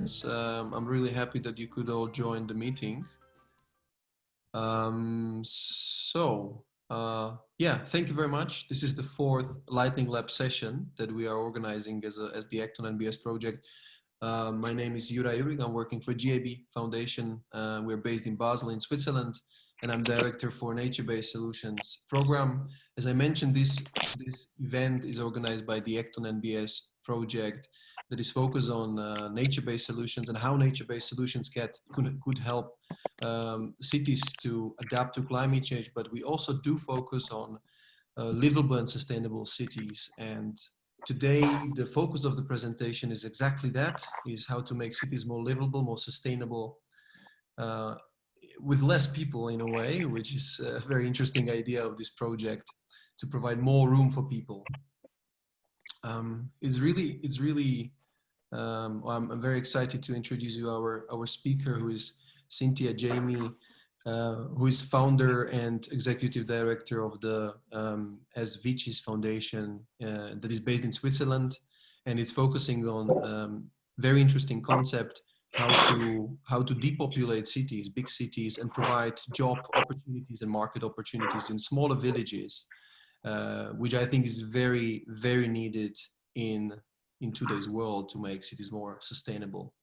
I'm really happy that you could all join the meeting. Yeah, thank you very much. This is the 4th Lightning Lab session that we are organizing as the ACTonNBS project. My name is Jura Jurig. I'm working for GAB Foundation. We're based in Basel in Switzerland, and I'm director for Nature-Based Solutions program. As I mentioned, this event is organized by the ACTonNBS project that is focused on nature-based solutions and how nature-based solutions could help cities to adapt to climate change. But we also do focus on livable and sustainable cities. And today, the focus of the presentation is exactly that, is how to make cities more livable, more sustainable, with less people in a way, which is a very interesting idea of this project, to provide more room for people. I'm very excited to introduce you our speaker, who is Cintia Jaime, who is founder and executive director of the VICIS Foundation that is based in Switzerland, and it's focusing on very interesting concept, how to depopulate cities, big cities, and provide job opportunities and market opportunities in smaller villages, which I think is very, very needed in today's world to make cities more sustainable.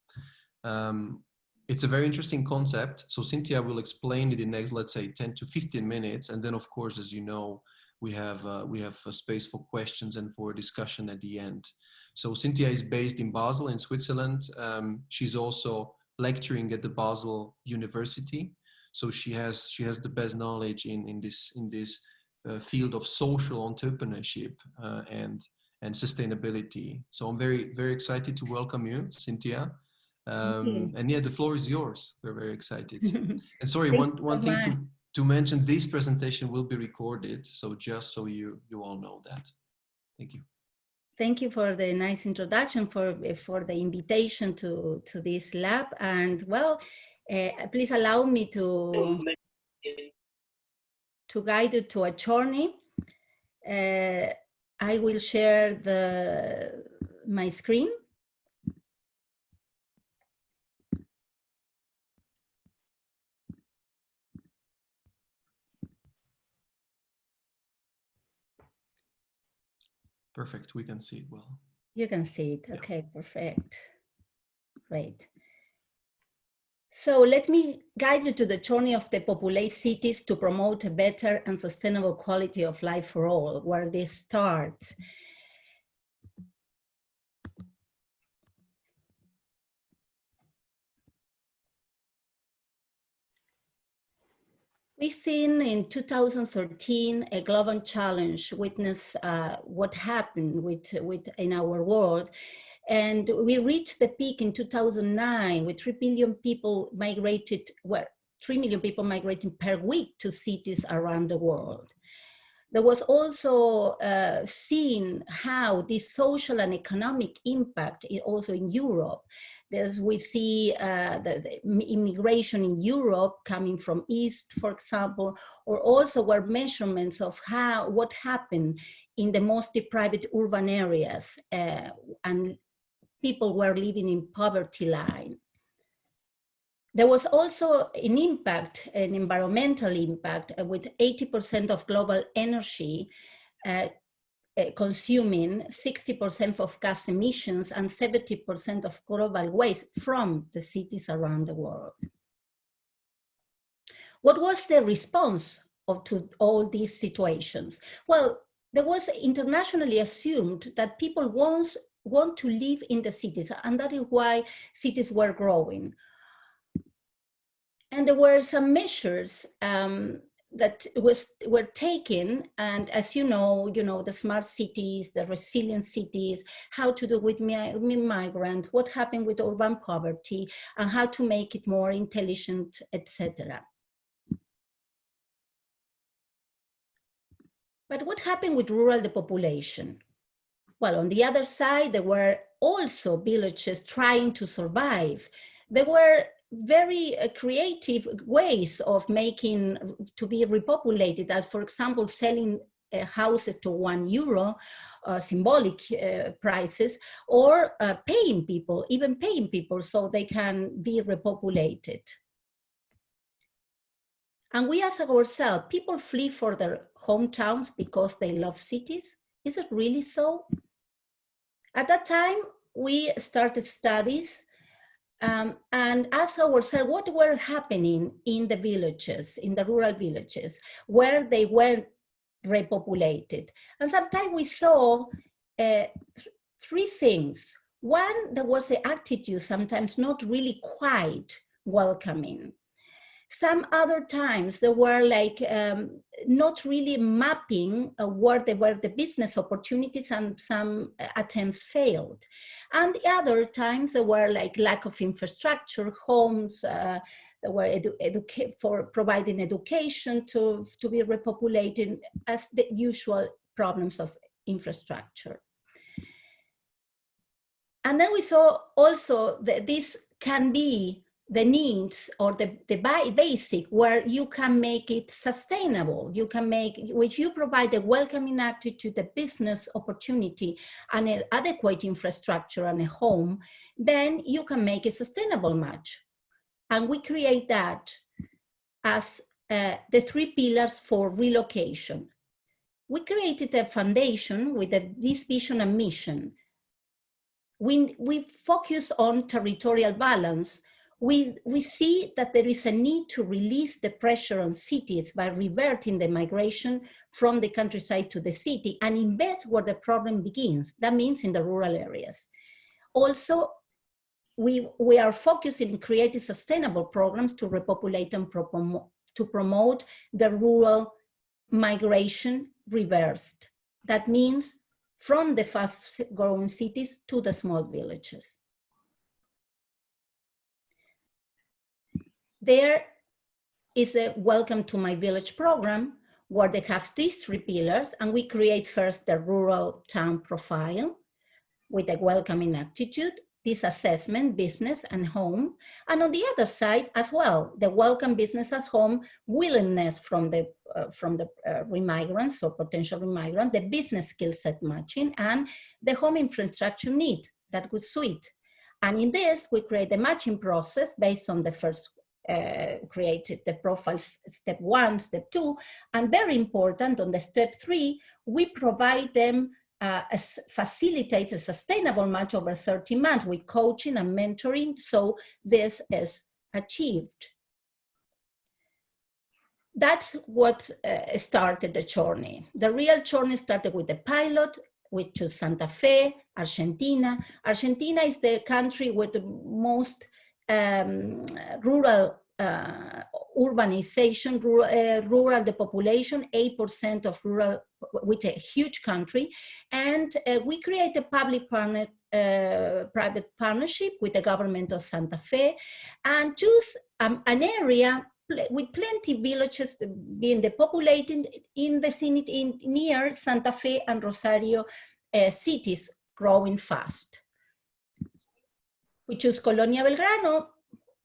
It's a very interesting concept. So Cintia will explain it in the next, let's say, 10 to 15 minutes. And then, of course, as you know, we have a space for questions and for discussion at the end. So Cintia is based in Basel in Switzerland. She's also lecturing at the Basel University. So she has the best knowledge in this field of social entrepreneurship and sustainability. So I'm very, very excited to welcome you, Cintia. And yeah, the floor is yours. We're very excited. And sorry, one thing to mention, this presentation will be recorded. So just so you all know that. Thank you. Thank you for the nice introduction, for the invitation to this lab. And well, please allow me to guide you to a journey. I will share my screen. Perfect, we can see it well. You can see it, okay, yeah. Perfect, great. So let me guide you to the journey of depopulate cities to promote a better and sustainable quality of life for all, where this starts. We've seen in 2013 a global challenge, witness what happened in our world. And we reached the peak in 2009 with 3 million people migrated, 3 million people migrating per week to cities around the world. There was also seen how this social and economic impact also in Europe. We see the immigration in Europe coming from East, for example, or also were measurements of what happened in the most deprived urban areas, and people were living in poverty line. There was also an impact, an environmental impact, with 80% of global energy consuming 60% of gas emissions and 70% of global waste from the cities around the world. What was the response to all these situations? Well, there was internationally assumed that people want to live in the cities, and that is why cities were growing. And there were some measures that were taken, and as you know, the smart cities, the resilient cities, how to do with migrants, what happened with urban poverty, and how to make it more intelligent, etc. But what happened with rural depopulation? Well, on the other side, there were also villages trying to survive. There were very creative ways of making to be repopulated, as for example, selling houses to €1, symbolic prices, or paying people, even paying people so they can be repopulated. And we ask ourselves, people flee for their hometowns because they love cities? Is it really so? At that time, we started studies and asked ourselves what were happening in the villages, in the rural villages, where they were repopulated. And sometimes we saw three things. One, there was the attitude sometimes not really quite welcoming. Some other times there were like not really mapping where they were the business opportunities, and some attempts failed. And the other times there were like lack of infrastructure, homes, that were for providing education to be repopulated, as the usual problems of infrastructure. And then we saw also that this can be the needs or the basic where you can make it sustainable. You can make, if you provide a welcoming attitude, the business opportunity, and an adequate infrastructure and a home, then you can make a sustainable match. And we create that as the three pillars for relocation. We created a foundation with this vision and mission. We focus on territorial balance. We see that there is a need to release the pressure on cities by reverting the migration from the countryside to the city and invest where the problem begins. That means in the rural areas. Also, we are focusing on creating sustainable programs to repopulate and to promote the rural migration reversed. That means from the fast-growing cities to the small villages. There is the Welcome to My Village program, where they have these three pillars, and we create first the rural town profile with a welcoming attitude, this assessment, business and home, and on the other side as well, the welcome business as home, willingness from the remigrants or potential remigrant, the business skill set matching, and the home infrastructure need that would suit. And in this, we create the matching process based on the first created the profile step 1, step 2, and very important on the step 3, we provide them facilitate a sustainable match over 30 months with coaching and mentoring, so this is achieved. That's what started the journey. The real journey started with the pilot, which is Santa Fe, Argentina. Argentina is the country with the most rural urbanization, rural depopulation, 8% of rural, with a huge country. And we create a public-private partnership with the government of Santa Fe and choose an area with plenty of villages being depopulated in vicinity near Santa Fe and Rosario cities growing fast. We choose Colonia Belgrano,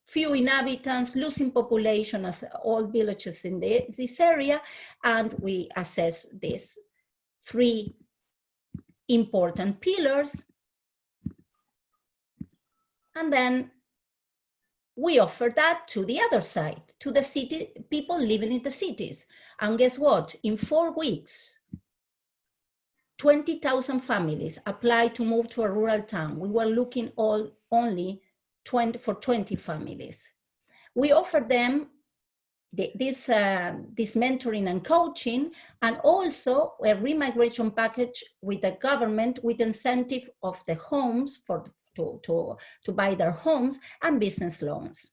few inhabitants, losing population as all villages in this area, and we assess these three important pillars. And then we offer that to the other side, to the city, people living in the cities. And guess what? In 4 weeks, 20,000 families applied to move to a rural town. We were looking only for 20 families. We offer them this mentoring and coaching, and also a remigration package with the government with incentive of the homes to buy their homes and business loans.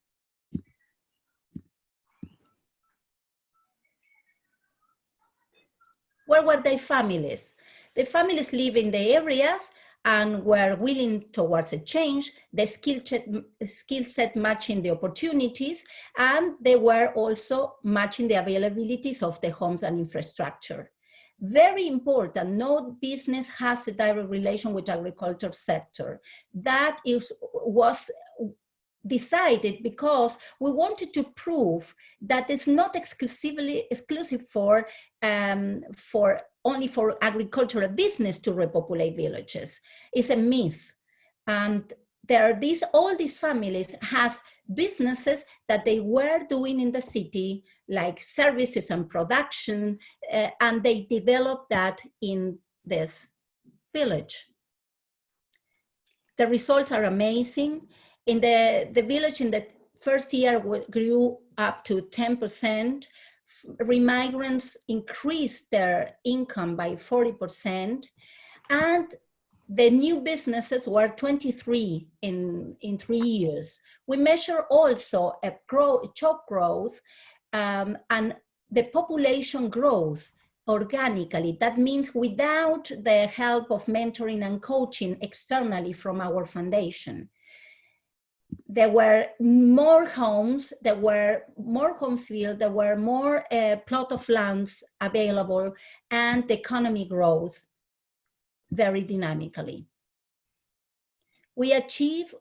Where were their families? The families live in the areas and were willing towards a change, the skill set matching the opportunities, and they were also matching the availabilities of the homes and infrastructure. Very important, no business has a direct relation with the agriculture sector. That was decided because we wanted to prove that it's not exclusive for only for agricultural business to repopulate villages. It's a myth. And there are all these families has businesses that they were doing in the city, like services and production, and they developed that in this village. The results are amazing. In the village in the first year grew up to 10%. Remigrants increased their income by 40%. And the new businesses were 23 in 3 years. We measure also a job growth and the population growth organically. That means without the help of mentoring and coaching externally from our foundation. There were more homes, there were more homes built, there were more plot of lands available, and the economy growth very dynamically. We achieved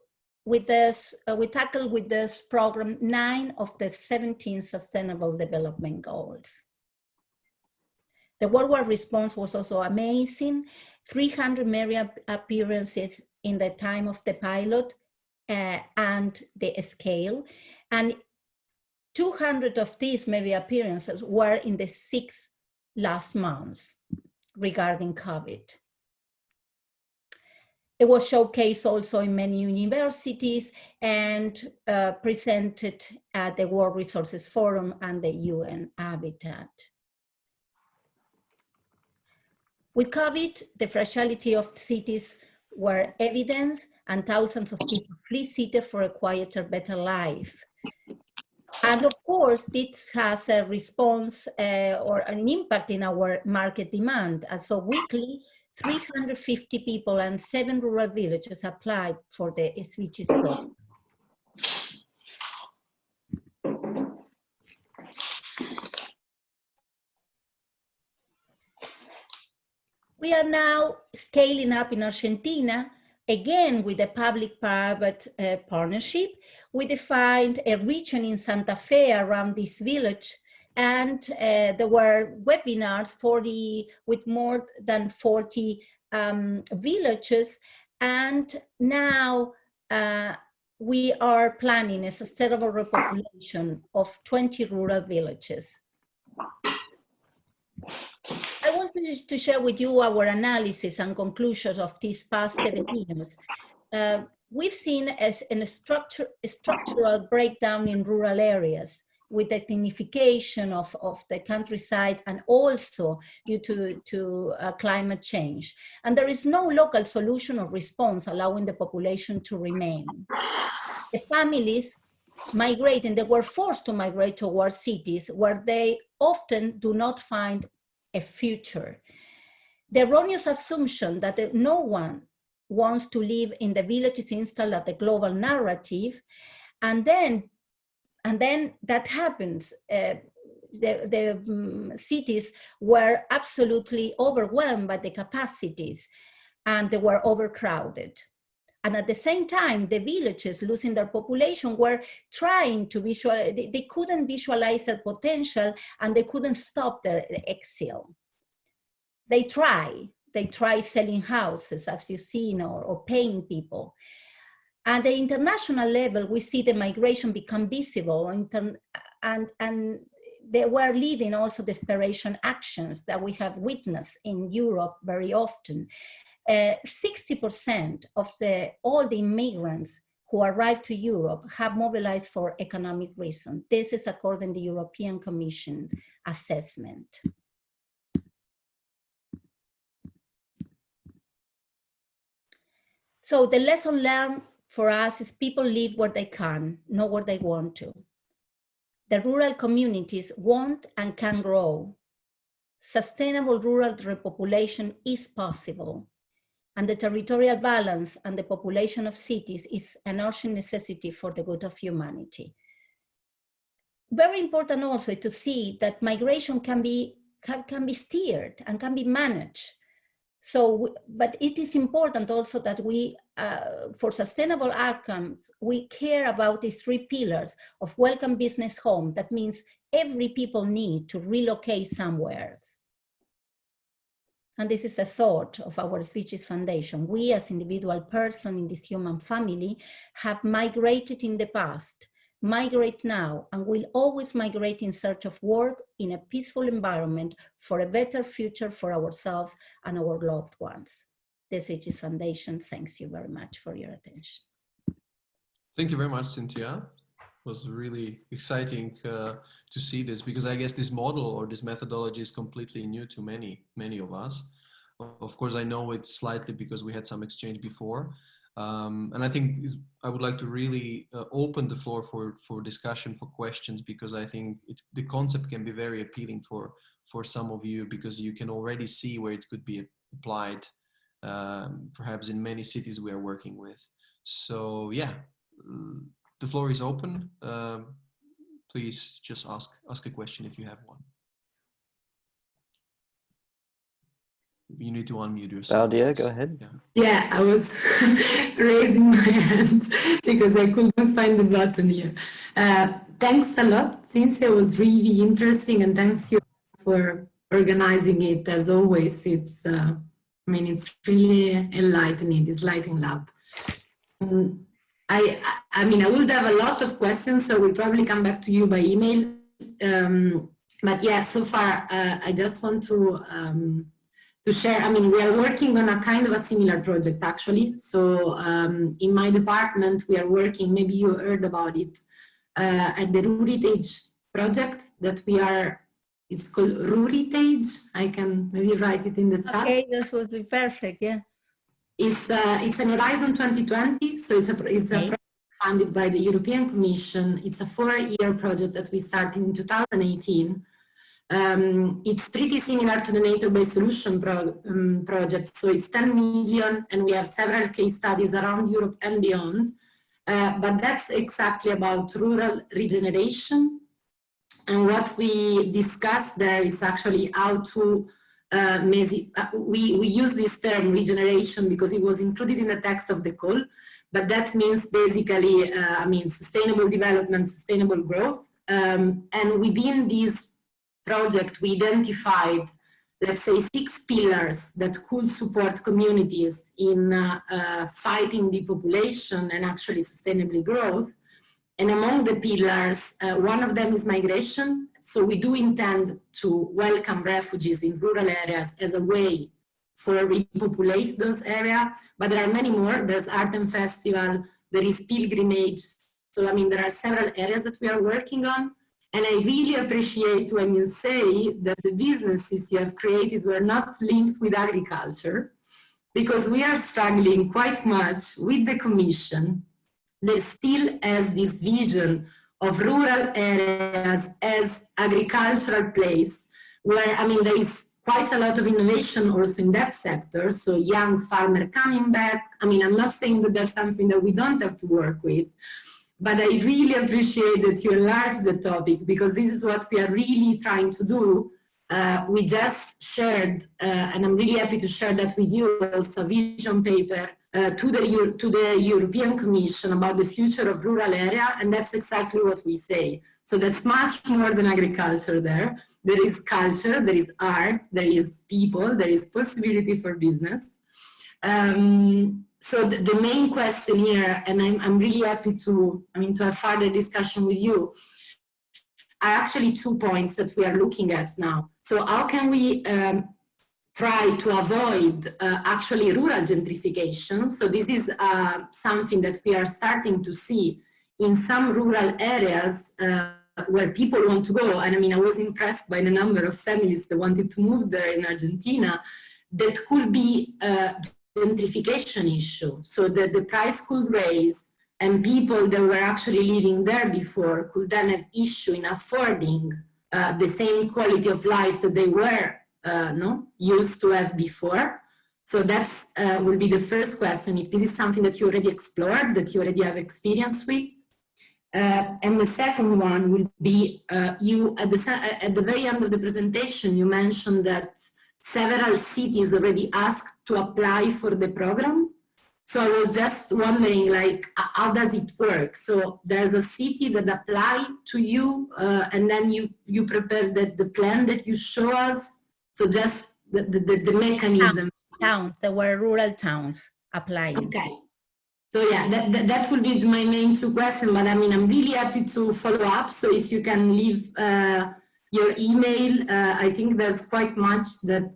with this, we tackled with this program 9 of the 17 Sustainable Development Goals. The worldwide response was also amazing. 300 media appearances in the time of the pilot and the scale. And 200 of these media appearances were in the 6 last months regarding COVID. It was showcased also in many universities and presented at the World Resources Forum and the UN Habitat. With COVID, the fragility of cities were evident and thousands of people flee cities for a quieter, better life. And of course, this has a response or an impact in our market demand. And so weekly, 350 people and 7 rural villages applied for the VICIS program. We are now scaling up in Argentina, again with a public-private partnership. We defined a region in Santa Fe around this village, and there were webinars with more than 40 villages. And now we are planning a sustainable repopulation of 20 rural villages. I want to share with you our analysis and conclusions of these past 7 years. We've seen as a structural breakdown in rural areas with the tinification of the countryside and also due to climate change. And there is no local solution or response allowing the population to remain. The families migrating, they were forced to migrate towards cities where they often do not find a future. The erroneous assumption that no one wants to live in the village is installed at the global narrative, and then that happens. The cities were absolutely overwhelmed by the capacities, and they were overcrowded. And at the same time, the villages losing their population were trying to visualize, they couldn't visualize their potential, and they couldn't stop their exile. They try selling houses, as you've seen, or paying people. At the international level, we see the migration become visible, and they were leading also desperation actions that we have witnessed in Europe very often. 60% of all the immigrants who arrived to Europe have mobilized for economic reasons. This is according to the European Commission assessment. So the lesson learned for us is people live where they can, not where they want to. The rural communities want and can grow. Sustainable rural repopulation is possible. And the territorial balance and the population of cities is an urgent necessity for the good of humanity. Very important also to see that migration can be steered and can be managed. So, but it is important also that we, for sustainable outcomes, we care about these 3 pillars of welcome business home. That means every people need to relocate somewhere else. and this is a thought of our VICIS Foundation, we as individual person in this human family have migrated in the past, migrate now, and will always migrate in search of work in a peaceful environment for a better future for ourselves and our loved ones. The VICIS Foundation thanks you very much for your attention. Thank you very much, Cintia. It was really exciting to see this, because I guess this model or this methodology is completely new to many of us. Of course, I know it slightly because we had some exchange before. And I think I would like to really open the floor for discussion, for questions, because I think the concept can be very appealing for some of you, because you can already see where it could be applied, perhaps in many cities we are working with. So yeah, the floor is open. Please just ask a question if you have one. You need to unmute yourself. Claudia, go ahead. Yeah, I was raising my hand because I couldn't find the button here. Thanks a lot, Cintia. It was really interesting, and thanks you for organizing it. As always, it's it's really enlightening, this Lightning Lab. I mean, I would have a lot of questions, so we'll probably come back to you by email. But yeah, so far, I just want to share. I mean, we are working on a kind of a similar project, actually. So in my department, we are working, maybe you heard about it, at the Ruritage project that we are, it's called Ruritage. I can maybe write it in the chat. Okay, that would be perfect, yeah. It's an Horizon 2020, so it's a project funded by the European Commission. It's a 4-year project that we started in 2018. It's pretty similar to the nature-based solution project. So it's 10 million, and we have several case studies around Europe and beyond. But that's exactly about rural regeneration. And what we discussed there is actually how to we use this term regeneration because it was included in the text of the call, but that means basically, sustainable development, sustainable growth. And within this project, we identified, let's say, 6 pillars that could support communities in fighting depopulation and actually sustainably growth. And among the pillars, one of them is migration. So we do intend to welcome refugees in rural areas as a way for repopulate those areas. But there are many more. There's art and festival, there is pilgrimage. So I mean, there are several areas that we are working on. And I really appreciate when you say that the businesses you have created were not linked with agriculture, because we are struggling quite much with the Commission that still has this vision of rural areas as agricultural place, where, I mean, there is quite a lot of innovation also in that sector. So young farmer coming back. I mean, I'm not saying that that's something that we don't have to work with, but I really appreciate that you enlarge the topic, because this is what we are really trying to do. We just shared, and I'm really happy to share that with you, also a vision paper to the European Commission about the future of rural area, and that's exactly what we say. So that's much more than agriculture there. There is culture, there is art, there is people, there is possibility for business. So the main question here, and I'm really happy to have further discussion with you, are actually 2 points that we are looking at now. So how can we try to avoid actually rural gentrification? So this is something that we are starting to see in some rural areas where people want to go. And I mean, I was impressed by the number of families that wanted to move there in Argentina. That could be a gentrification issue. So that the price could raise, and people that were actually living there before could then have issue in affording the same quality of life that they were used to have before. So that's will be the first question, if this is something that you already explored, that you already have experience with. And the second one will be, you at the very end of the presentation, you mentioned that several cities already asked to apply for the program. So I was just wondering, like, how does it work? So there's a city that applied to you, and then you prepare the plan that you show us. So just the mechanism. Towns, there were rural towns applying. Okay. So yeah, that will be my main two questions, but I mean, I'm really happy to follow up. So if you can leave your email, I think there's quite much that,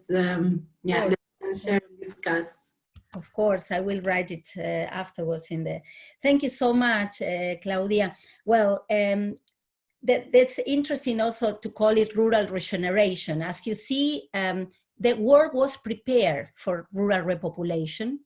yeah, that we can share and discuss. Of course, I will write it afterwards in the. Thank you so much, Claudia. Well, that's interesting also to call it rural regeneration. As you see, the world was prepared for rural repopulation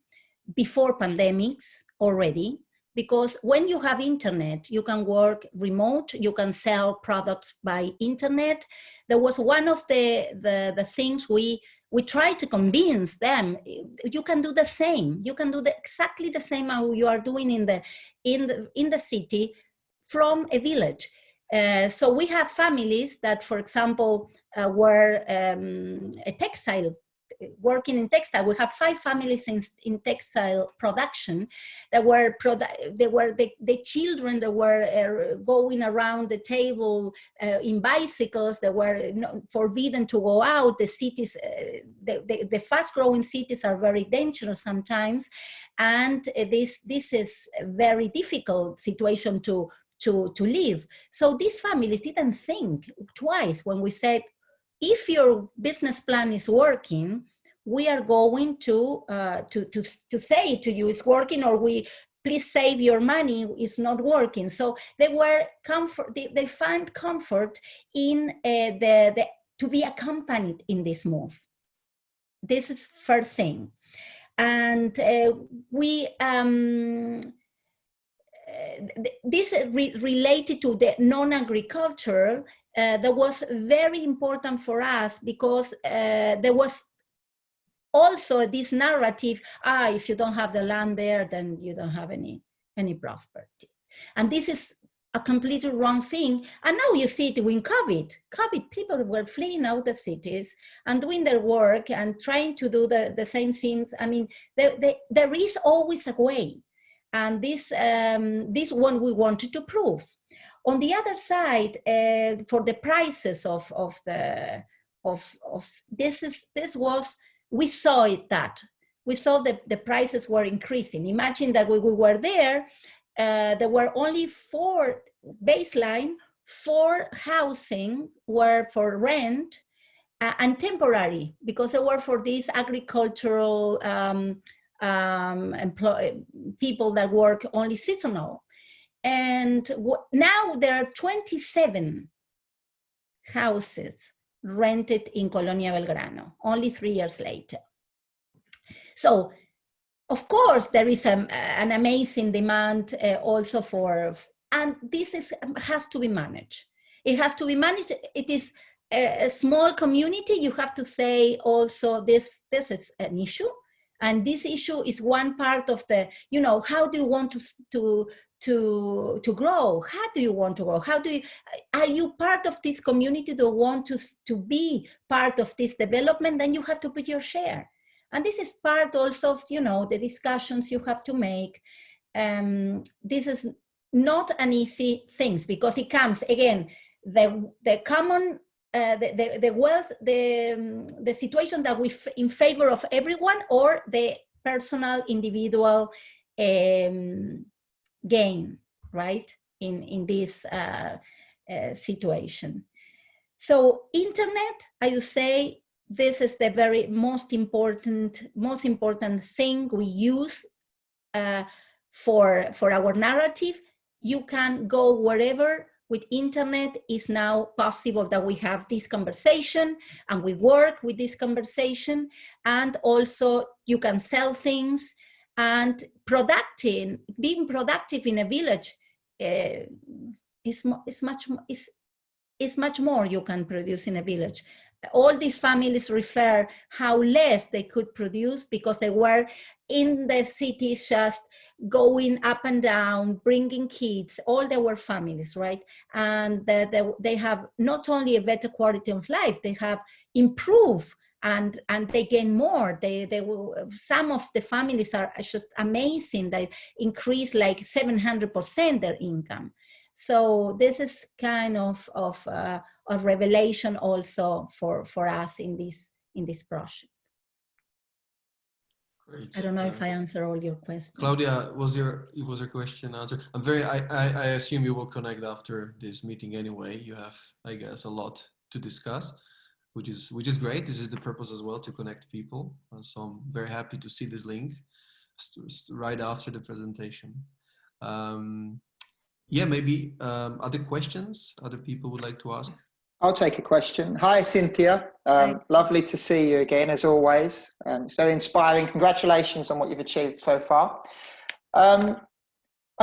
before pandemics already, because when you have internet, you can work remote, you can sell products by internet. There was one of the things we tried to convince them, you can do the same. You can do exactly the same how you are doing in the city from a village. So we have families that, for example, were a textile, working in textile. We have 5 families in textile production that were the children that were going around the table in bicycles, that were forbidden to go out. The cities, the fast-growing cities are very dangerous sometimes, and this is a very difficult situation to live. So these families didn't think twice when we said, if your business plan is working, we are going to say to you it's working, or please save your money, it's not working. So they were they find comfort in to be accompanied in this move. This is first thing. And this related to the non-agriculture, that was very important for us, because there was also this narrative, if you don't have the land there, then you don't have any prosperity. And this is a completely wrong thing. And now you see it in COVID, people were fleeing out the cities and doing their work and trying to do the same things. I mean, there is always a way. And this one we wanted to prove. On the other side, for the prices of this was, we saw it that. We saw that the prices were increasing. Imagine that when we were there were only 4 housing were for rent and temporary, because they were for these agricultural people that work only seasonal. And now there are 27 houses rented in Colonia Belgrano, only 3 years later. So, of course, there is an amazing demand also for, and this has to be managed. It has to be managed. It is a small community. You have to say also this is an issue. And this issue is one part of the, how do you want to grow? How do you want to grow? Are you part of this community that want to be part of this development? Then you have to put your share. And this is part also of, the discussions you have to make. This is not an easy thing, because it comes, again, the common, the wealth, the situation that we in favor of everyone, or the personal, individual gain, right, in this situation. So internet, I would say, this is the very most important thing we use for our narrative. You can go wherever. With internet, is now possible that we have this conversation and we work with this conversation, and also you can sell things, and being productive in a village is much more you can produce in a village. All these families refer how less they could produce because they were in the cities just going up and down, bringing kids, all they were families, right? And they have not only a better quality of life, they have improved and they gain more. Some of the families are just amazing. They increase like 700% their income. So this is kind of a revelation also for us in in this project. Great. I don't know if I answer all your questions. Claudia, was your question answered? I assume you will connect after this meeting anyway. You have, I guess, a lot to discuss, which is great. This is the purpose as well, to connect people. So I'm very happy to see this link right after the presentation. Yeah, maybe other questions other people would like to ask? I'll take a question. Hi, Cynthia. Lovely to see you again, as always. It's very inspiring. Congratulations on what you've achieved so far. I'm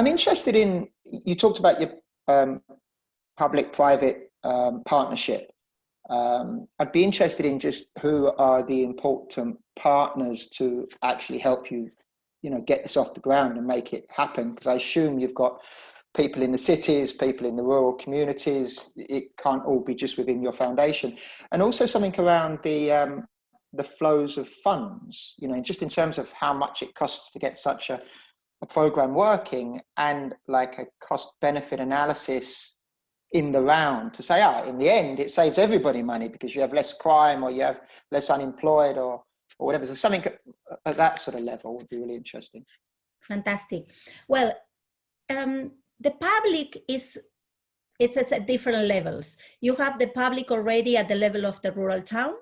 interested in, you talked about your public-private partnership. I'd be interested in just who are the important partners to actually help you, get this off the ground and make it happen. Because I assume you've got people in the cities, people in the rural communities. It can't all be just within your foundation. And also something around the flows of funds, just in terms of how much it costs to get such a program working, and like a cost benefit analysis in the round to say, in the end, it saves everybody money because you have less crime or you have less unemployed or whatever. So something at that sort of level would be really interesting. Fantastic. Well, the public it's at different levels. You have the public already at the level of the rural town.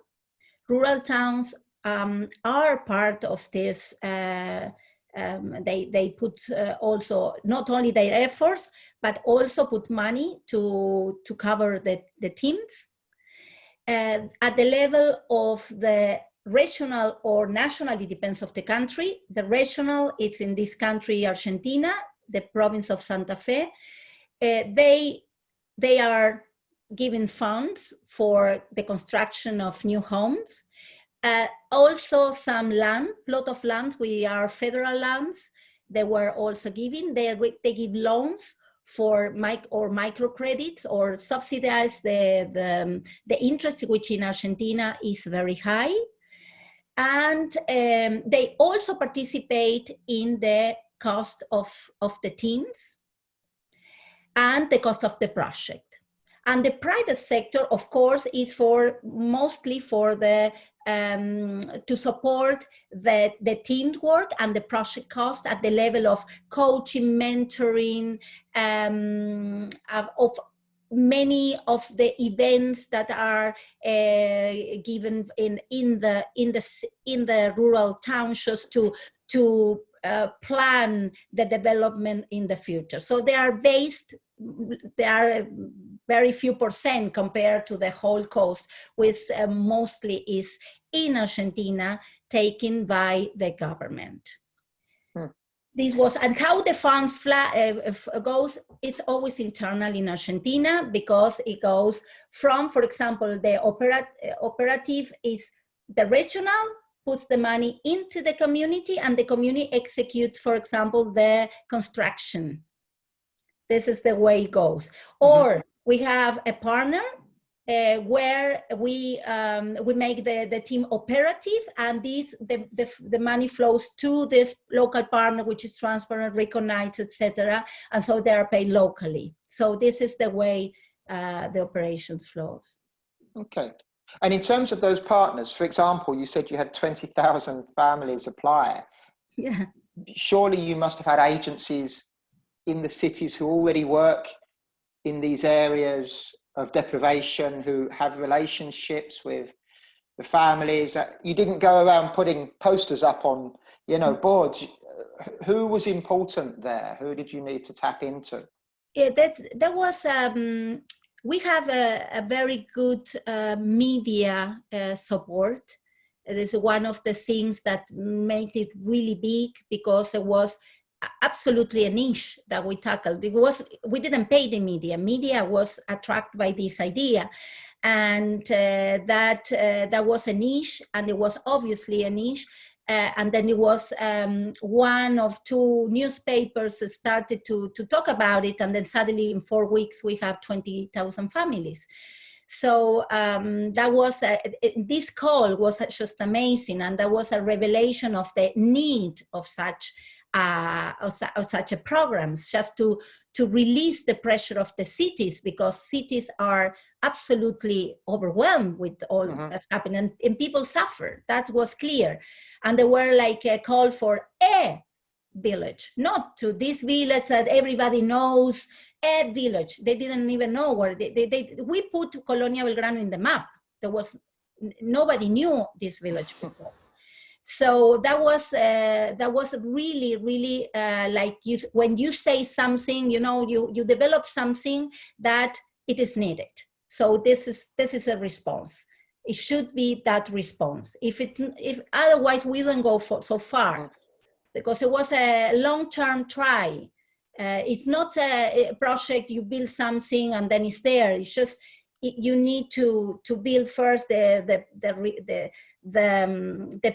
Rural towns are part of this. They put also not only their efforts, but also put money to cover the teams. At the level of the regional or national, it depends of the country. The regional, it's in this country, Argentina, the province of Santa Fe. They are giving funds for the construction of new homes. Also some land, plot of land, we are federal lands, they were also giving. They give loans for microcredits or subsidize the interest, which in Argentina is very high. And they also participate in the cost of the teams and the cost of the project. And the private sector, of course, is mostly for the to support the teamwork and the project cost at the level of coaching, mentoring, of many of the events that are given in the rural townships to plan the development in the future. So they are very few percent compared to the whole cost, which mostly is in Argentina taken by the government. This was, and how the funds goes, it's always internal in Argentina, because it goes from, for example, the operative is the regional, puts the money into the community, and the community executes, for example, the construction. This is the way it goes. Or we have a partner where we make the team operative, and the money flows to this local partner, which is transparent, recognized, etc. And so they are paid locally. So this is the way the operations flows. Okay. And in terms of those partners, for example, you said you had 20,000 families apply. Yeah. Surely you must have had agencies in the cities who already work in these areas of deprivation, who have relationships with the families. You didn't go around putting posters up on, boards. Who was important there? Who did you need to tap into? Yeah, that was, we have a very good media support. It is one of the things that made it really big, because it was absolutely a niche that we tackled. We didn't pay the media. Media was attracted by this idea, and that was a niche, and it was obviously a niche. And then it was one of two newspapers started to talk about it, and then suddenly in 4 weeks we have 20,000 families. So that was this call was just amazing, and that was a revelation of the need of such of such a programs, just to release the pressure of the cities, because cities are absolutely overwhelmed with all that happened, and people suffer. That was clear. And there were like a call for a village, not to this village that everybody knows, a village. They didn't even know where we put Colonia Belgrano in the map. There was, nobody knew this village before. So that was really, really like when you say something, you know, you develop something that it is needed. So this is a response. It should be that response. If otherwise we don't go so far, because it was a long-term try. It's not a project you build something and then it's there. It's just you need to build first the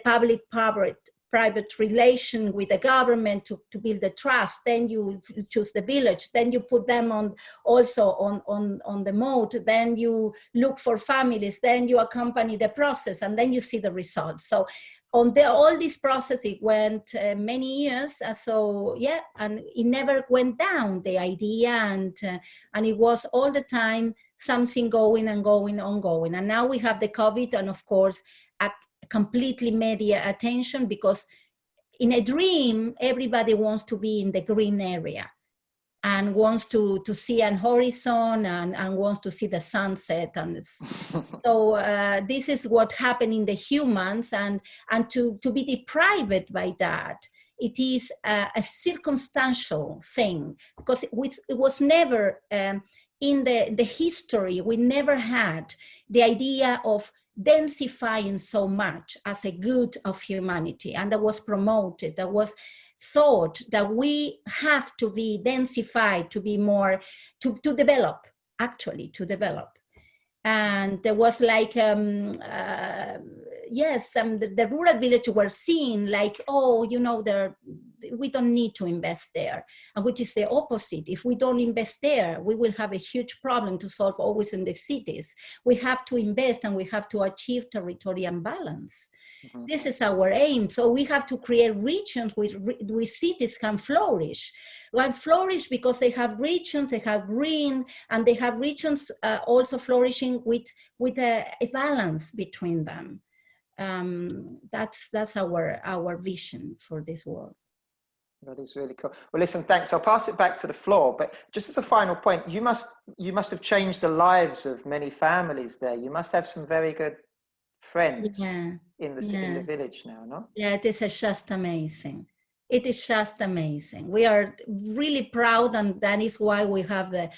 public-private relation with the government to build the trust. Then you choose the village. Then you put them on the mode. Then you look for families. Then you accompany the process, and then you see the results. So on all this process, it went many years. So yeah, and it never went down, the idea, and it was all the time something going and going, ongoing. And now we have the COVID, and of course, completely media attention, because in a dream, everybody wants to be in the green area and wants to see an horizon and wants to see the sunset. And so this is what happened in the humans, and to be deprived by that, it is a circumstantial thing, because it was never, in the history, we never had the idea of densifying so much as a good of humanity, and that was promoted, that was thought that we have to be densified to be more, to develop, actually to develop. And there was like, yes, the rural villages were seen like, oh, you know, we don't need to invest there, and which is the opposite. If we don't invest there, we will have a huge problem to solve always in the cities. We have to invest, and we have to achieve territorial balance. This is our aim. So we have to create regions where cities can flourish. Well, flourish because they have regions, they have green, and they have regions also flourishing with a balance between them. That's our vision for this world. That is really cool. Well, listen, thanks. I'll pass it back to the floor. But just as a final point, you must have changed the lives of many families there. You must have some very good friends in the village now, no? Yeah, it is just amazing. It is just amazing. We are really proud, and that is why we have the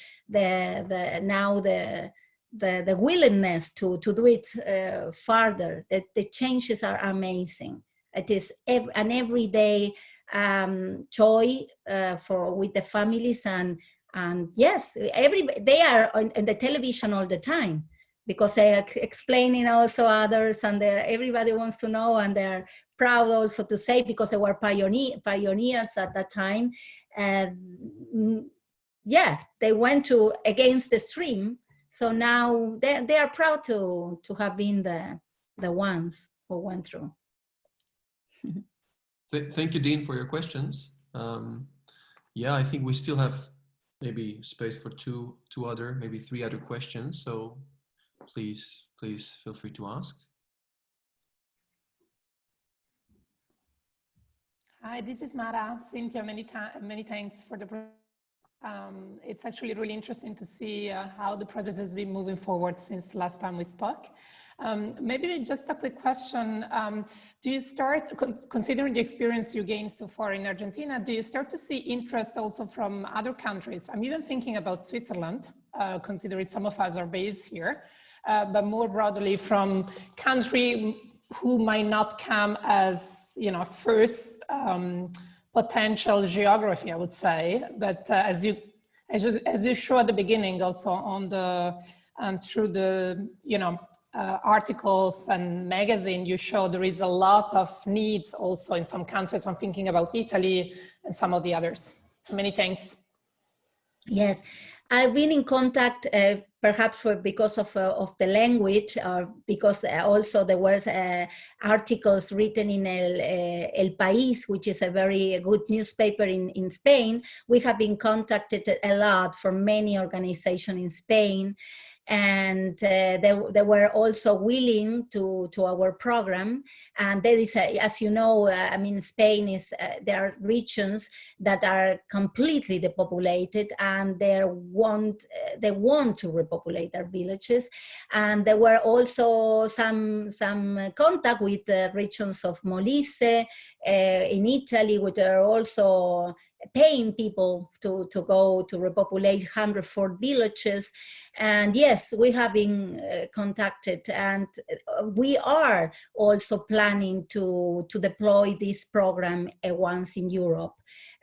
willingness to do it further. The changes are amazing. It is an everyday joy with the families, and yes, they are on the television all the time, because they are explaining also others, and everybody wants to know, and they're proud also to say, because they were pioneers at that time. Yeah, they went against the stream. So now they are proud to have been the ones who went through. Thank you, Dean, for your questions. Yeah, I think we still have maybe space for maybe three other questions. So please feel free to ask. Hi, this is Mara. Cintia, many thanks for the it's actually really interesting to see how the project has been moving forward since last time we spoke. Maybe just a quick question. Do you start, considering the experience you gained so far in Argentina, do you start to see interest also from other countries? I'm even thinking about Switzerland, considering some of us are based here, but more broadly from countries who might not come as, you know, first potential geography, I would say, but as you show at the beginning, also on the through the, you know, articles and magazine, you show there is a lot of needs also in some countries. I'm thinking about Italy and some of the others. So many thanks. Yes, I've been in contact, perhaps because of the language, or because also there were articles written in El País, which is a very good newspaper in Spain. We have been contacted a lot from many organizations in Spain. And they were also willing to our program. And there is, as you know, I mean, Spain is, there are regions that are completely depopulated, and they want to repopulate their villages. And there were also some contact with the regions of Molise in Italy, which are also paying people to go to repopulate 104 villages. And yes, we have been contacted, and we are also planning to deploy this program once in Europe.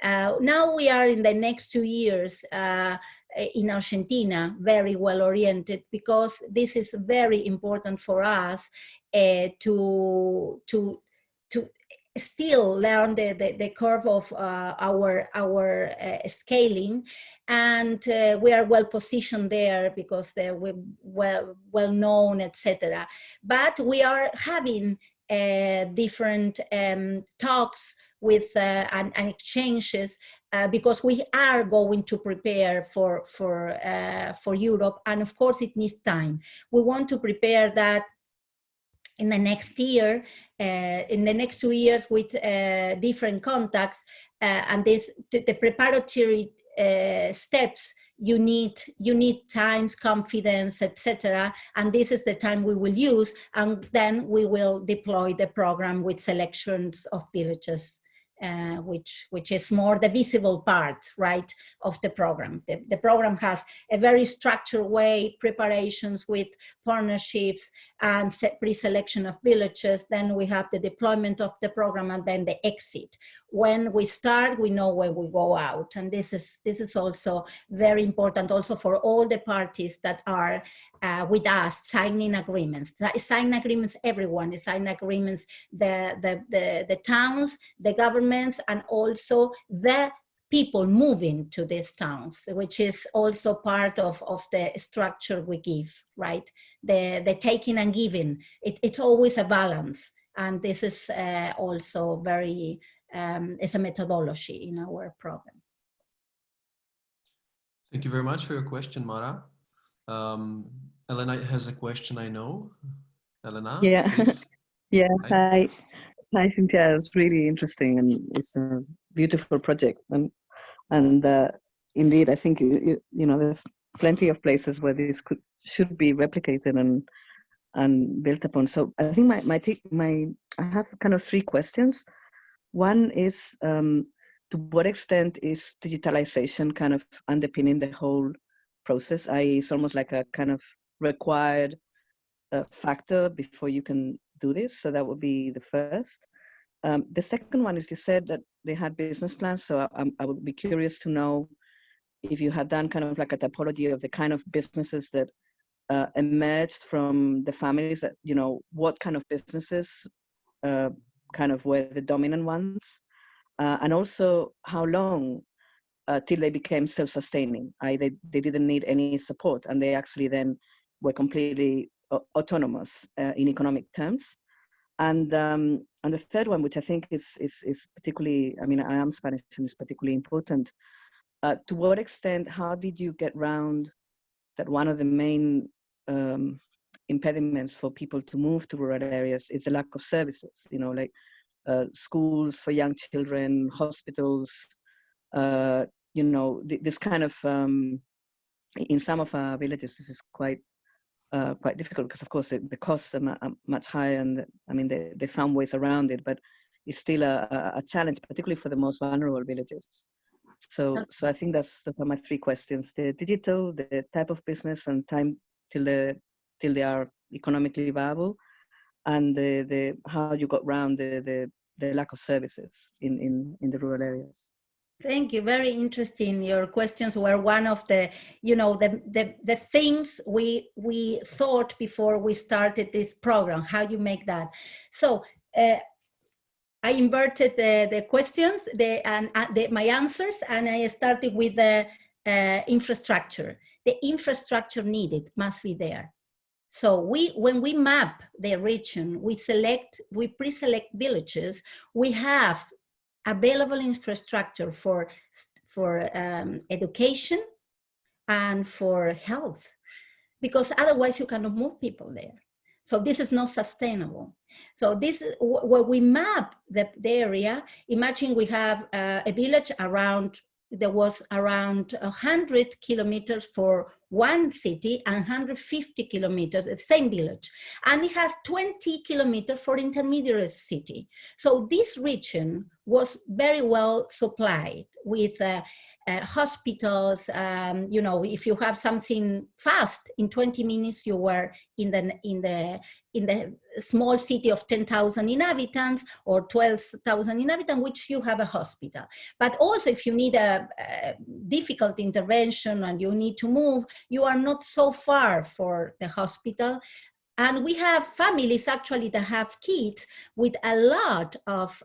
Now we are in the next 2 years in Argentina, very well oriented, because this is very important for us to still learn the curve of our scaling, and we are well positioned there because they're well known, etc. But we are having different talks with and exchanges because we are going to prepare for Europe, and of course it needs time. We want to prepare that in the next year, in the next 2 years, with different contacts, and the preparatory steps. You need times, confidence, etc. And this is the time we will use, and then we will deploy the program with selections of villages, which is more the visible part, right, of the program. The program has a very structured way, preparations with partnerships and pre-selection of villages. Then we have the deployment of the program, and then the exit. When we start, we know when we go out. And this is also very important also for all the parties that are with us signing agreements. Signing agreements, everyone is signing agreements, the towns, the governments, and also the people moving to these towns, which is also part of the structure we give, right? The taking and giving, it's always a balance. And this is also very, it's a methodology in our program. Thank you very much for your question, Mara. Elena has a question, I know. Elena, yeah. please. Yeah, hi, Cynthia. It was really interesting, and it's a beautiful project. And indeed, I think you know there's plenty of places where this should be replicated and built upon. So I think I have kind of 3 questions. One is, to what extent is digitalization kind of underpinning the whole process? It's almost like a kind of required factor before you can do this. So that would be the first. The second one is, you said that they had business plans. So I would be curious to know if you had done kind of like a typology of the kind of businesses that emerged from the families, that, you know, what kind of businesses kind of were the dominant ones, and also how long till they became self-sustaining. They didn't need any support, and they actually then were completely autonomous in economic terms. And the third one, which I think is particularly, I mean, I am Spanish and is particularly important. To what extent, how did you get round that one of the main impediments for people to move to rural areas is the lack of services, you know, like schools for young children, hospitals, you know, this kind of, in some of our villages, this is quite difficult because, of course, the costs are much higher, and I mean, they found ways around it, but it's still a challenge, particularly for the most vulnerable villages. So I think those are my 3 questions: the digital, the type of business, and time till they are economically viable, and the how you got around the lack of services in the rural areas. Thank you. Very interesting. Your questions were one of the, you know, the things we thought before we started this program. How you make that? So I inverted the questions, my answers, and I started with infrastructure. The infrastructure needed must be there. So when we map the region, we pre-select villages, we have available infrastructure for education and for health, because otherwise you cannot move people there. So this is not sustainable. So this is where we map the area. Imagine we have a village around, there was around 100 kilometers for one city and 150 kilometers, the same village. And it has 20 kilometers for intermediate city. So this region was very well supplied with hospitals. You know, if you have something fast, in 20 minutes you were in the small city of 10,000 inhabitants or 12,000 inhabitants, which you have a hospital. But also if you need a difficult intervention and you need to move, you are not so far for the hospital. And we have families actually that have kids with a lot of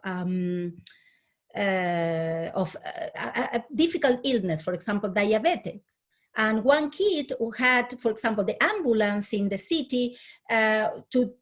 difficult illness, for example, diabetics. And one kid who had, for example, the ambulance in the city to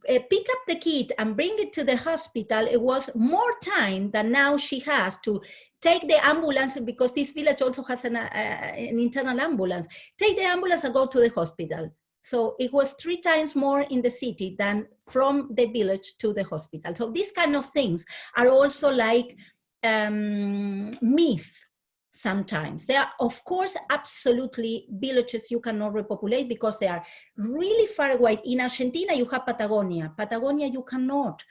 pick up the kid and bring it to the hospital, it was more time than now she has to take the ambulance, because this village also has an internal ambulance. Take the ambulance and go to the hospital. So it was 3 times more in the city than from the village to the hospital. So these kind of things are also like myth sometimes. There are, of course, absolutely villages you cannot repopulate because they are really far away. In Argentina, you have Patagonia. Patagonia, you cannot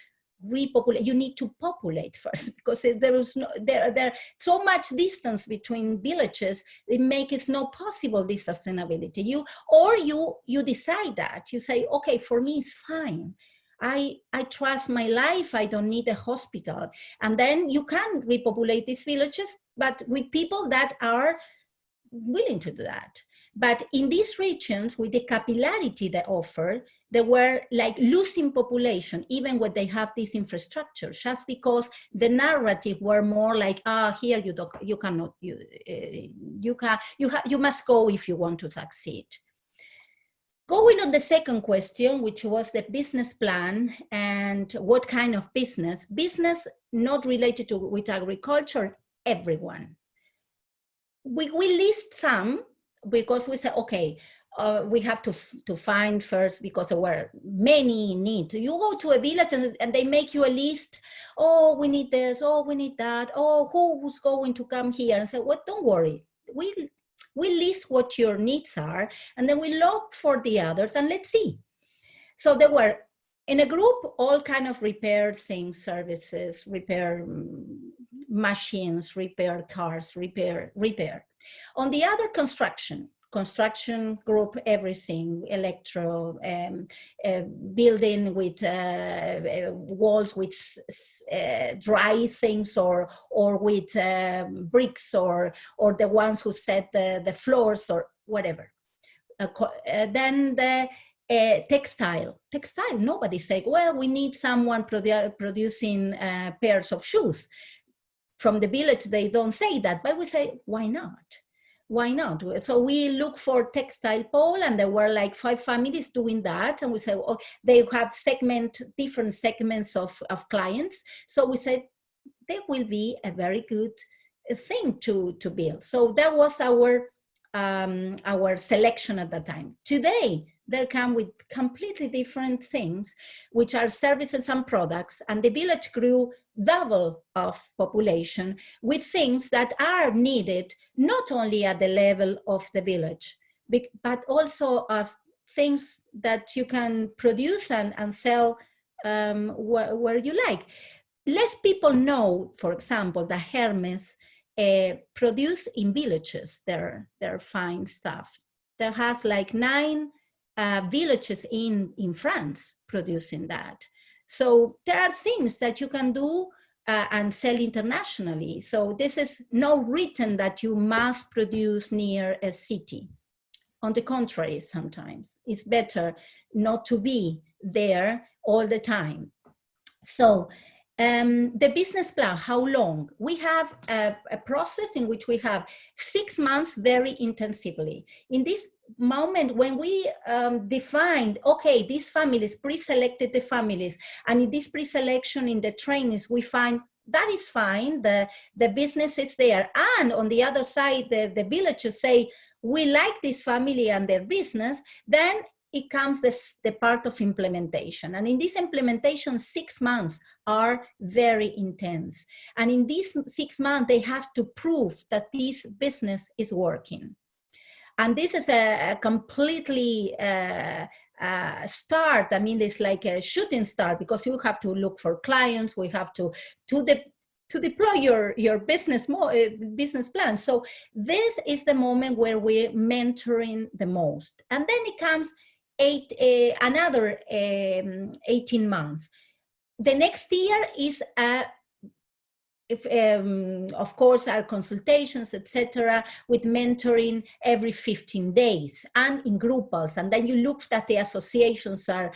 repopulate. You need to populate first, because there is there so much distance between villages. It makes it not possible, this sustainability. You decide that. You say, okay, for me it's fine. I trust my life. I don't need a hospital. And then you can repopulate these villages, but with people that are willing to do that. But in these regions, with the capillarity they offer, they were like losing population, even when they have this infrastructure, just because the narrative were more like, here you cannot, you must go if you want to succeed. Going on the second question, which was the business plan and what kind of business not related to with agriculture, everyone. We list some because we say, okay, we have to find first, because there were many needs. You go to a village and they make you a list. Oh, we need this. Oh, we need that. Oh, who's going to come here? And say, well, don't worry. We list what your needs are, and then we look for the others, and let's see. So there were, in a group, all kind of repair things, services, repair machines, repair cars, repair. On the other, construction group, everything, electro, building with walls with dry things, or with bricks, or the ones who set the floors, or whatever. Then the textile, nobody said, well, we need someone producing pairs of shoes. From the village, they don't say that, but we say, why not? Why not? So we look for textile pole, and there were like 5 families doing that. And we say, oh, they have different segments of clients. So we said, there will be a very good thing to build. So that was our selection at that time. Today, they come with completely different things, which are services and products, and the village grew double of population with things that are needed not only at the level of the village, but also of things that you can produce and sell where you like. Less people know, for example, that Hermes produce in villages their fine stuff. There has like 9 villages in France producing that. So there are things that you can do and sell internationally. So this is not written that you must produce near a city. On the contrary, sometimes it's better not to be there all the time. So The business plan, how long? We have a process in which we have 6 months very intensively. In this moment, when we defined, okay, these families, pre-selected the families, and in this pre-selection in the trainings, we find that is fine, the business is there. And on the other side, the villagers say, we like this family and their business, then it comes the part of implementation. And in this implementation, 6 months are very intense. And in these 6 months, they have to prove that this business is working. And this is a completely start. I mean, it's like a shooting star, because you have to look for clients. We have to deploy your business plan. So this is the moment where we're mentoring the most. And then it comes another 18 months. The next year is of course, our consultations, etc., with mentoring every 15 days and in groups. And then you look that the associations are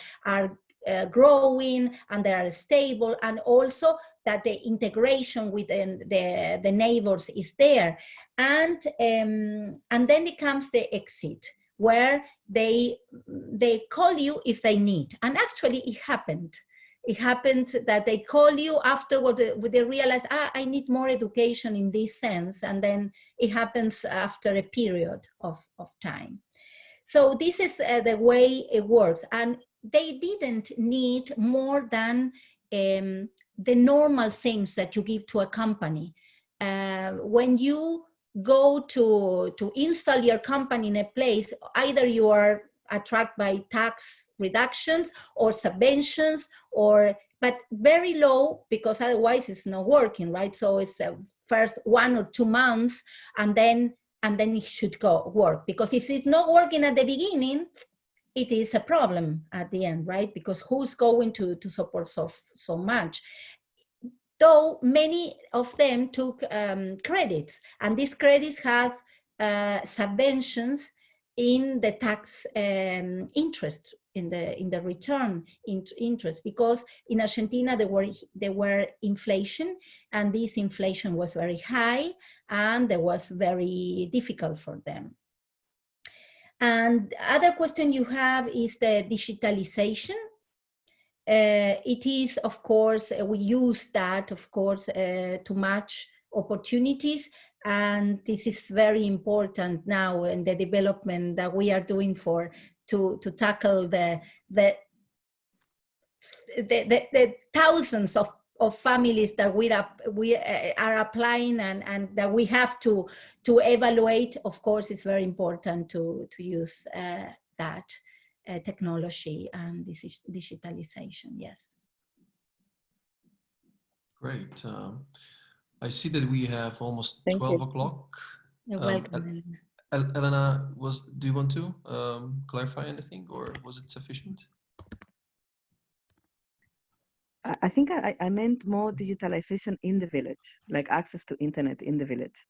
growing and they are stable, and also that the integration with the neighbors is there. And then it comes the exit, where they call you if they need. And actually it happened. It happened that they call you afterward, they realize, I need more education in this sense. And then it happens after a period of time. So this is the way it works. And they didn't need more than the normal things that you give to a company. When you go to install your company in a place, either you are attracted by tax reductions or subventions, but very low, because otherwise it's not working, right? So it's the first 1 or 2 months, and then it should work. Because if it's not working at the beginning, it is a problem at the end, right? Because who's going to support so much? Though many of them took credits, and these credits have subventions in the tax interest, in the return interest, because in Argentina there were inflation, and this inflation was very high, and it was very difficult for them. And other question you have is the digitalization. It is, of course, we use that, of course, to match opportunities. And this is very important now in the development that we are doing to tackle the thousands of families that we are applying, and that we have to evaluate. Of course, it's very important to use that technology and this is digitalization. Yes. Great. I see that we have almost Thank 12 you. o'clock. You're welcome. Elena, do you want to clarify anything, or was it sufficient? I think I meant more digitalization in the village, like access to internet in the village.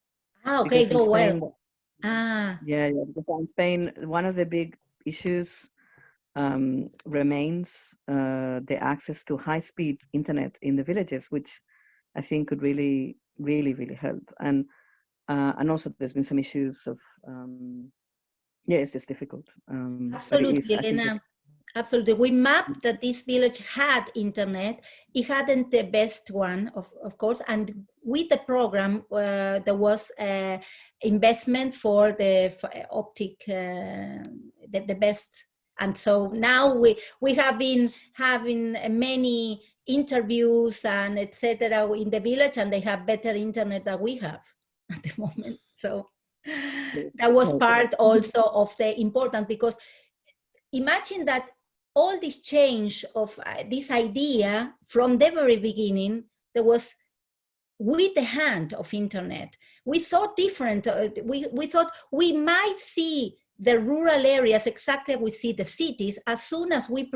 Okay, go Spain, well. Yeah, because in Spain, one of the big issues remains the access to high-speed internet in the villages, which I think could really help. And also there's been some issues of, it's just difficult. Absolutely, Elena. Absolutely. We mapped that this village had internet. It hadn't the best one, of course. And with the program, there was investment for the optic, the best. And so now we have been having many interviews and etc. in the village, and they have better internet than we have at the moment. So that was part also of the important, because imagine that all this change of this idea from the very beginning, there was with the hand of internet. We thought different. We thought we might see the rural areas exactly as we see the cities as soon as we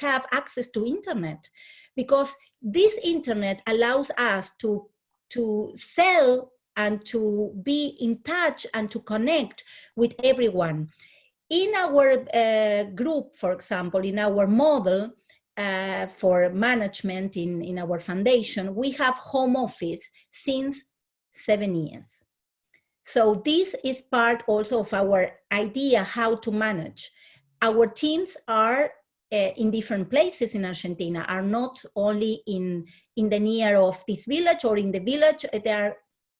have access to internet, because this internet allows us to sell and to be in touch and to connect with everyone. In our group, for example, in our model, for management in our foundation, we have home office since 7 years. So this is part also of our idea how to manage. Our teams are in different places in Argentina, are not only in the near of this village or in the village, they are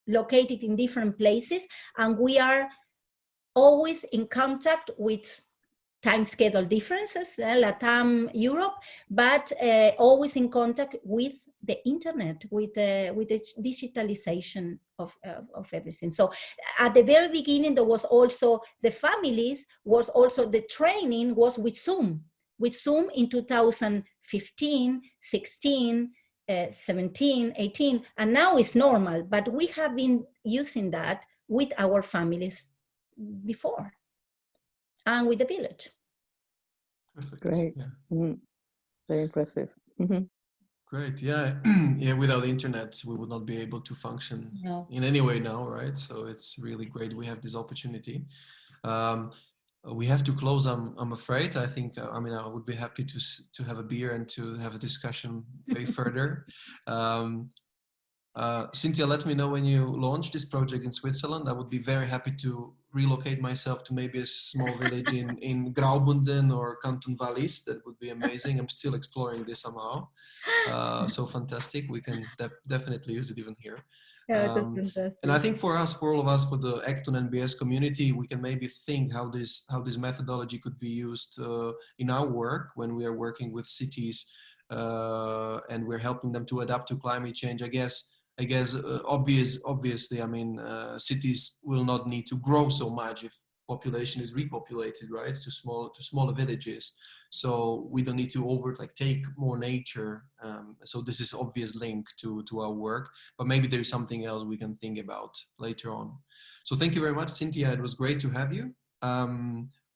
located in different places, and we are always in contact with time schedule differences, Latam, Europe, but always in contact with the internet, with the digitalization of everything. So at the very beginning, there was also the families, was also the training was with Zoom in 2015, 16, 17, 18, and now it's normal, but we have been using that with our families before. And with the village. Perfect. Great. Yeah. Mm-hmm. Very impressive. Mm-hmm. Great. Yeah. Yeah. Without the internet, we would not be able to function in any way now, right? So it's really great we have this opportunity. We have to close. I'm afraid. I think. I mean, I would be happy to have a beer and to have a discussion way further. Cintia, let me know when you launch this project in Switzerland. I would be very happy to relocate myself to maybe a small village in Graubünden or Canton Vallis. That would be amazing. I'm still exploring this somehow. So fantastic. We can definitely use it even here. And I think for all of us, for the ACTonNBS community, we can maybe think how this methodology could be used in our work when we are working with cities and we're helping them to adapt to climate change. I guess obviously, I mean, cities will not need to grow so much if population is repopulated, right? To smaller villages. So we don't need to take more nature. So this is obvious link to our work, but maybe there's something else we can think about later on. So thank you very much, Cintia. It was great to have you.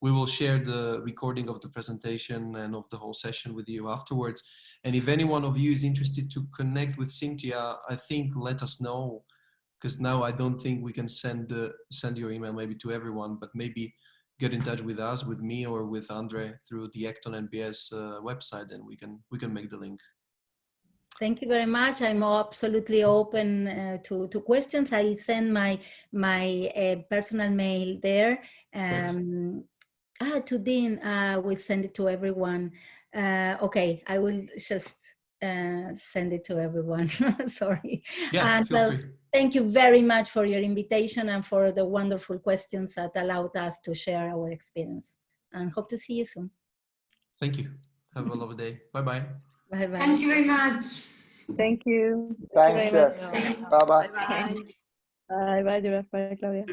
We will share the recording of the presentation and of the whole session with you afterwards. And if any one of you is interested to connect with Cintia, I think let us know, because now I don't think we can send your email maybe to everyone, but maybe get in touch with us, with me or with Andre through the ACTonNBS website, and we can make the link. Thank you very much. I'm absolutely open to questions. I send my personal mail there. To Dean, we'll send it to everyone. Okay, I will just send it to everyone. Sorry. Yeah, and feel free. Thank you very much for your invitation and for the wonderful questions that allowed us to share our experience. And hope to see you soon. Thank you. Have a lovely day. Bye-bye. Bye-bye. Thank you very much. Thank you. Thank you. Bye-bye. Bye-bye, Juraf. Bye, Claudia.